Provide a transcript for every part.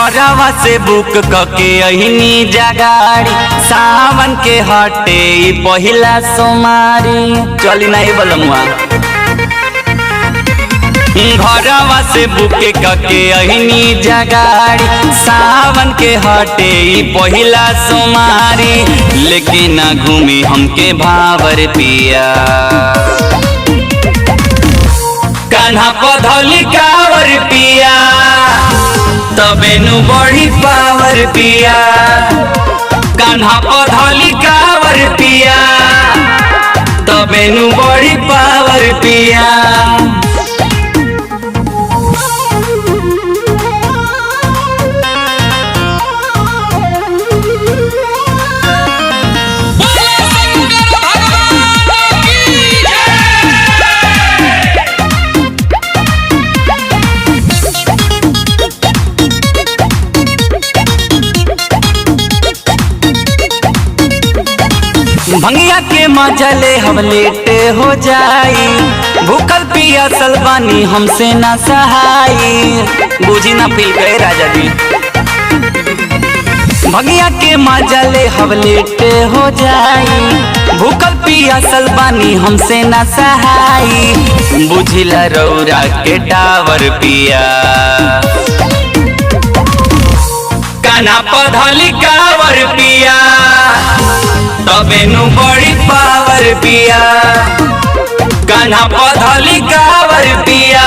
घरवा से बुक कके अहिनी जगाड़ी सावन के हटे पहिला सोमारी चली नहीं बलमुआ। घरवा से बुक कके अहिनी जगाड़ी सावन के हटे पहिला सोमारी लेकिन ना घूमी हमके भावर पिया कान्हा पधौली कावर पिया तबे नु बड़ी पावर पिया कान्हा पधौली कावर पिया तबे नु बड़ी पावर पिया। भंगिया के मजा ले हम लेटे हो जाई भूखल पियासल बानी हमसे ना सहाई बूझी ना पिल गए राजा जी। भंगिया के मजा ले हम लेटे हो जाई भूखल पियासल बानी हमसे ना सहाई बुझिला रौरा के टावर पिया कान्हा पधौली कावर पिया तबे नु बड़ी पावर पिया कान्हा पधौली कावर पिया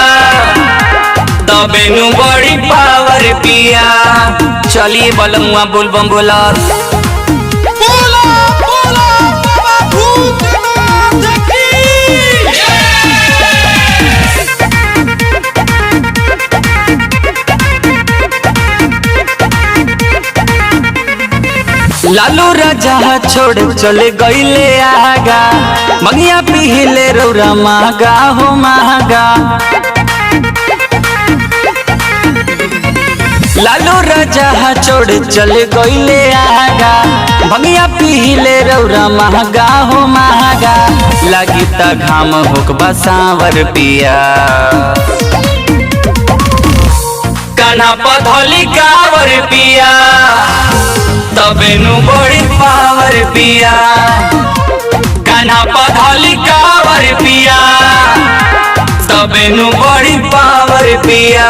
तबे नु बड़ी पावर पिया। चलिए बलमुआ बोलबम बोला लालू राजा छोड़ चले गईले आगा मंगिया पीले रौरा महगा हो महगा। लालू राजा छोड़ चले गईले आगा मंगिया पीले रौरा महगा हो महगा लगी त घाम होकबा सांवर पिया कान्हा पधौली कावर पिया तबे नु बड़ी पावर पिया कान्हा पधौली कावर पिया तबे नु बड़ी पावर पिया।